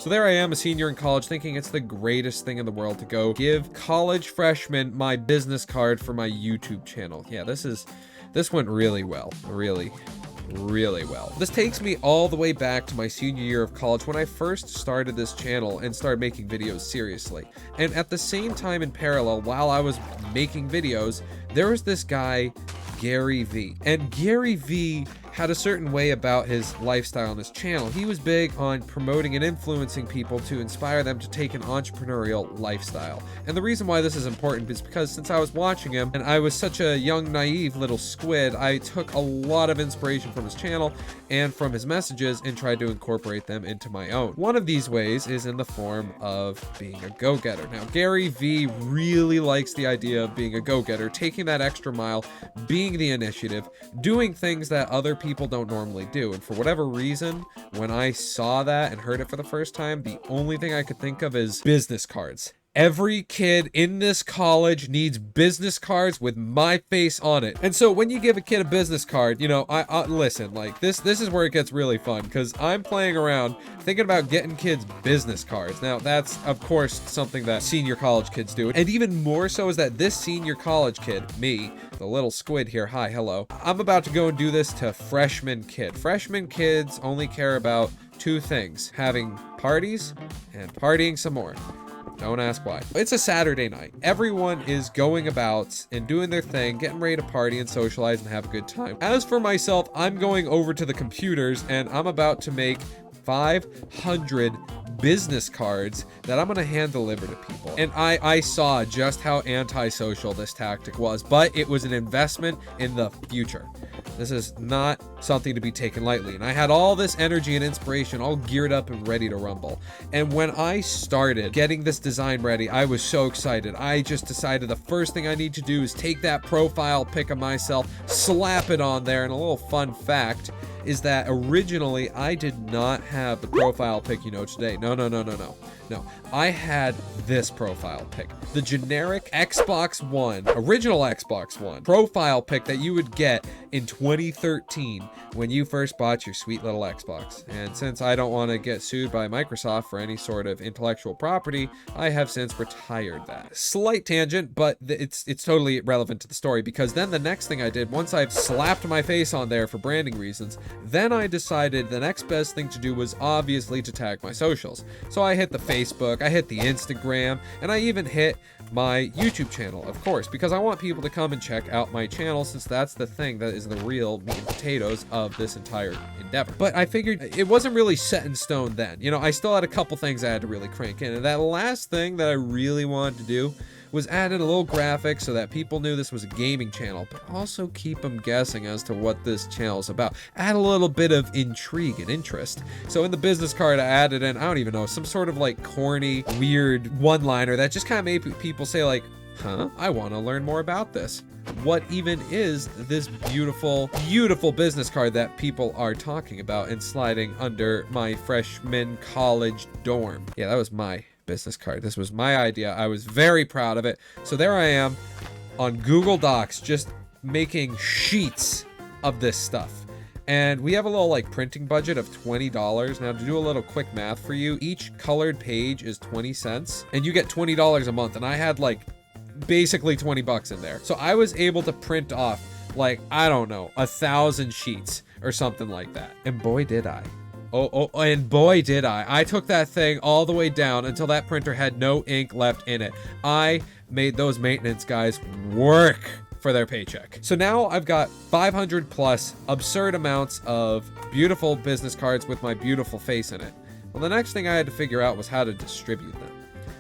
So there I am, a senior in college, thinking it's the greatest thing in the world to go give college freshmen my business card for my YouTube channel. Yeah, this went really well. Really well. This takes me all the way back to my senior year of college when I first started this channel and started making videos seriously. And at the same time, in parallel, while I was making videos, there was this guy, Gary V. And Gary V had a certain way about his lifestyle on his channel. He was big on promoting and influencing people to inspire them to take an entrepreneurial lifestyle. And the reason why this is important is because since I was watching him and I was such a young, naive little squid, I took a lot of inspiration from his channel and from his messages and tried to incorporate them into my own. One of these ways is in the form of being a go-getter. Now, Gary V really likes the idea of being a go-getter, taking that extra mile, being the initiative, doing things that other people don't normally do. And for whatever reason, when I saw that and heard it for the first time, the only thing I could think of is business cards. Every kid in this college needs business cards with my face on it. And so when you give a kid a business card, you know, I listen, like this is where it gets really fun, because I'm playing around thinking about getting kids business cards. Now, that's of course something that senior college kids do. And even more so is that this senior college kid, me, the little squid here, hi, hello, I'm about to go and do this to freshman kid. Freshman kids only care about two things: having parties and partying some more. Don't ask why. It's a Saturday night. Everyone is going about and doing their thing, getting ready to party and socialize and have a good time. As for myself, I'm going over to the computers and I'm about to make 500 business cards that I'm gonna hand deliver to people. And I saw just how antisocial this tactic was, but it was an investment in the future. This is not something to be taken lightly. And I had all this energy and inspiration all geared up and ready to rumble. And when I started getting this design ready, I was so excited. I just decided the first thing I need to do is take that profile pic of myself, slap it on there. And a little fun fact is that originally I did not have the profile pic you know today. No. I had this profile pic. The generic Xbox One, original Xbox One profile pic that you would get in 2013 when you first bought your sweet little Xbox. And since I don't want to get sued by Microsoft for any sort of intellectual property, I have since retired that. Slight tangent, but it's totally relevant to the story, because then the next thing I did, once I've slapped my face on there for branding reasons, then I decided the next best thing to do was obviously to tag my socials. So I hit the Facebook, I hit the Instagram, and I even hit my YouTube channel, of course, because I want people to come and check out my channel, since that's the thing that is the real meat and potatoes of this entire endeavor. But I figured it wasn't really set in stone then. You know, I still had a couple things I had to really crank in, and that last thing that I really wanted to do was add in a little graphic so that people knew this was a gaming channel, but also keep them guessing as to what this channel is about. Add a little bit of intrigue and interest. So in the business card, I added in, I don't even know, some sort of like corny, weird one-liner that just kind of made people say like, huh, I want to learn more about this. What even is this beautiful, beautiful business card that people are talking about and sliding under my freshman college dorm? Yeah, that was my business card. This was my idea. I was very proud of it. So there I am on Google Docs, just making sheets of this stuff. And we have a little like printing budget of $20. Now, to do a little quick math for you, each colored page is 20 cents and you get $20 a month. And I had like basically 20 bucks in there. So I was able to print off like, I don't know, 1,000 sheets or something like that. And boy, did I. And boy, did I. I took that thing all the way down until that printer had no ink left in it. I made those maintenance guys work for their paycheck. So now I've got 500 plus absurd amounts of beautiful business cards with my beautiful face in it. Well, the next thing I had to figure out was how to distribute them.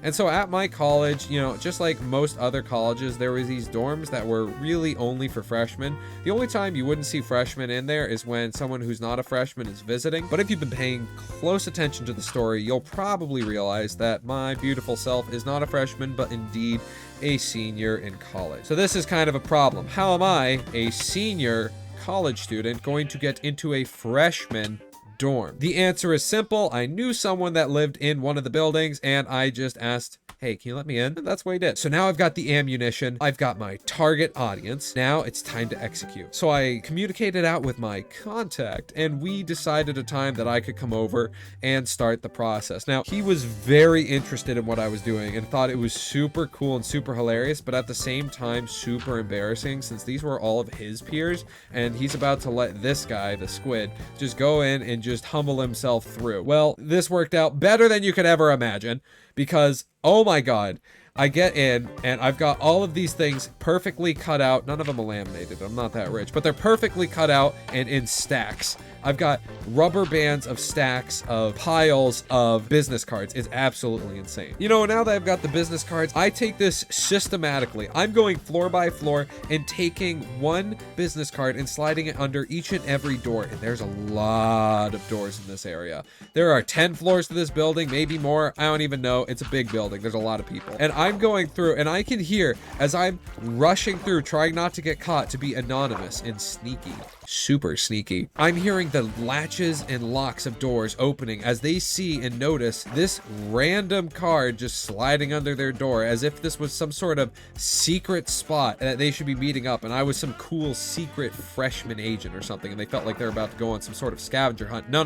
And so at my college, you know, just like most other colleges, there was these dorms that were really only for freshmen. The only time you wouldn't see freshmen in there is when someone who's not a freshman is visiting. But if you've been paying close attention to the story, you'll probably realize that my beautiful self is not a freshman, but indeed a senior in college. So this is kind of a problem. How am I, a senior college student, going to get into a freshman dorm? The answer is simple. I knew someone that lived in one of the buildings, and I just asked, hey, can you let me in? And that's what he did. So now I've got the ammunition. I've got my target audience. Now it's time to execute. So I communicated out with my contact, and we decided a time that I could come over and start the process. Now, he was very interested in what I was doing and thought it was super cool and super hilarious, but at the same time, super embarrassing since these were all of his peers, and he's about to let this guy, the squid, just go in and just humble himself through. Well, this worked out better than you could ever imagine because, oh my God, I get in and I've got all of these things perfectly cut out. None of them are laminated. I'm not that rich, but they're perfectly cut out and in stacks. I've got rubber bands of stacks of piles of business cards. It's absolutely insane. You know, now that I've got the business cards, I take this systematically. I'm going floor by floor and taking one business card and sliding it under each and every door. And there's a lot of doors in this area. There are 10 floors to this building, maybe more. I don't even know. It's a big building. There's a lot of people. And I'm going through and I can hear as I'm rushing through, trying not to get caught, to be anonymous and sneaky. Super sneaky. I'm hearing the latches and locks of doors opening as they see and notice this random card just sliding under their door as if this was some sort of secret spot that they should be meeting up and I was some cool secret freshman agent or something and they felt like they're about to go on some sort of scavenger hunt. No.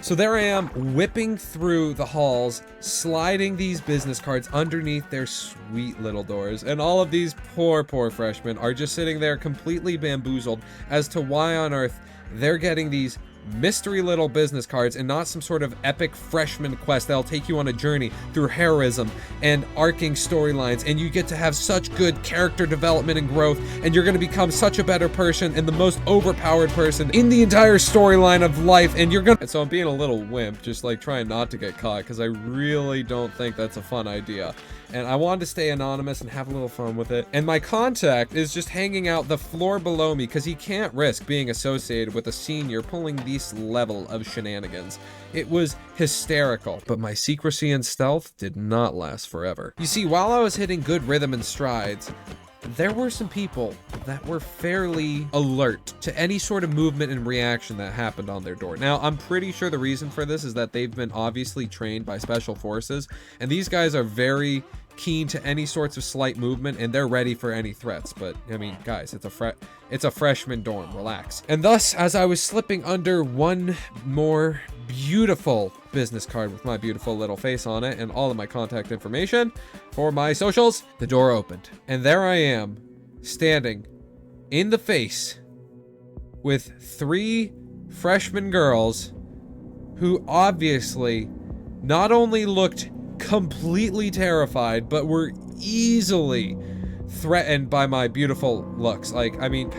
So there I am whipping through the halls, sliding these business cards underneath their sweet little doors, and all of these poor freshmen are just sitting there completely bamboozled as to why on earth they're getting these mystery little business cards and not some sort of epic freshman quest that'll take you on a journey through heroism and arcing storylines, and you get to have such good character development and growth, and you're going to become such a better person and the most overpowered person in the entire storyline of life, and you're gonna... And so I'm being a little wimp, just like trying not to get caught, because I really don't think that's a fun idea. And I wanted to stay anonymous and have a little fun with it. And my contact is just hanging out the floor below me because he can't risk being associated with a senior pulling this level of shenanigans. It was hysterical, but my secrecy and stealth did not last forever. You see, while I was hitting good rhythm and strides, there were some people that were fairly alert to any sort of movement and reaction that happened on their door. Now, I'm pretty sure the reason for this is that they've been obviously trained by special forces, and these guys are very keen to any sorts of slight movement, and they're ready for any threats. But I mean, guys, it's a freshman dorm, relax. And thus, as I was slipping under one more beautiful business card with my beautiful little face on it and all of my contact information for my socials, the door opened, and there I am standing in the face with 3 freshman girls who obviously not only looked completely terrified, but were easily threatened by my beautiful looks. Like, I mean,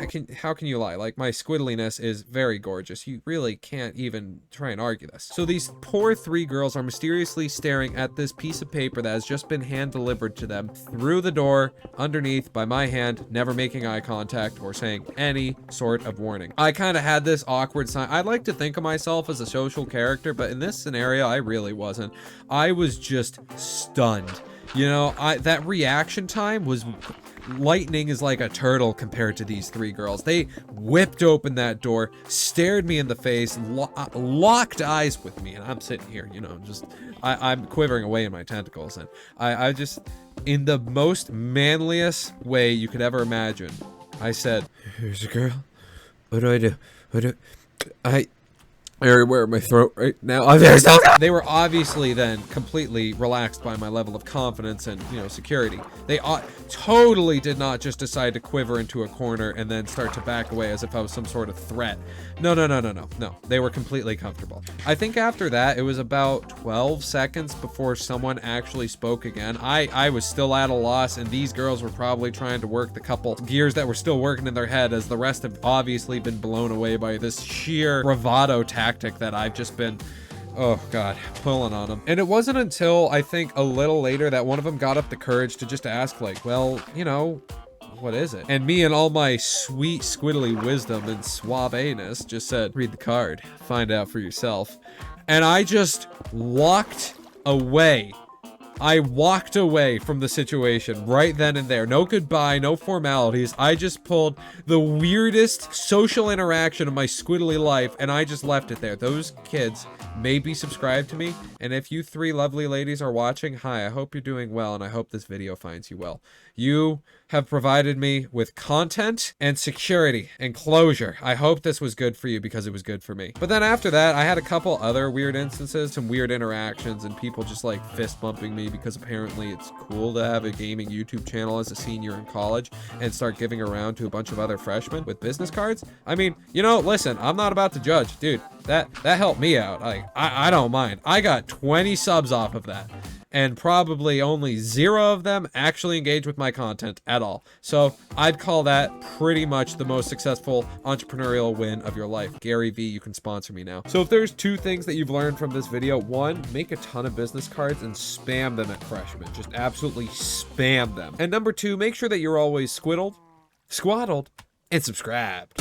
how can you lie? Like, my squiddliness is very gorgeous. You really can't even try and argue this. So these poor 3 girls are mysteriously staring at this piece of paper that has just been hand delivered to them through the door underneath by my hand, never making eye contact or saying any sort of warning. I kind of had this awkward sign. I like to think of myself as a social character, but in this scenario, I really wasn't. I was just stunned. You know, that reaction time was... Lightning is like a turtle compared to these 3 girls. They whipped open that door, stared me in the face, locked eyes with me, and I'm sitting here, you know, just... I'm quivering away in my tentacles, and I just... In the most manliest way you could ever imagine, I said, "Here's a girl. What do I do? I wear my throat right now." They were obviously then completely relaxed by my level of confidence and, you know, security. They totally did not just decide to quiver into a corner and then start to back away as if I was some sort of threat. No. They were completely comfortable. I think after that, it was about 12 seconds before someone actually spoke again. I was still at a loss, and these girls were probably trying to work the couple gears that were still working in their head, as the rest have obviously been blown away by this sheer bravado tactic that I've just been, oh god, pulling on them. And it wasn't until I think a little later that one of them got up the courage to just ask, like, well, you know, what is it? And me and all my sweet squiddly wisdom and suaveness just said, read the card, find out for yourself. And I just walked away I walked away from the situation right then and there. No goodbye, no formalities. I just pulled the weirdest social interaction of my squiddly life, and I just left it there. Those kids may be subscribed to me, and if you three lovely ladies are watching, hi, I hope you're doing well, and I hope this video finds you well. You have provided me with content and security and closure. I hope this was good for you because it was good for me. But then after that, I had a couple other weird instances, some weird interactions, and people just like fist bumping me because apparently it's cool to have a gaming YouTube channel as a senior in college and start giving around to a bunch of other freshmen with business cards. I mean, you know, listen, I'm not about to judge. Dude, that helped me out. Like, I don't mind. I got 20 subs off of that. And probably only 0 of them actually engage with my content at all. So I'd call that pretty much the most successful entrepreneurial win of your life. Gary V, you can sponsor me now. So if there's 2 things that you've learned from this video, 1, make a ton of business cards and spam them at freshmen. Just absolutely spam them. And number 2, make sure that you're always squiddled, squaddled, and subscribed.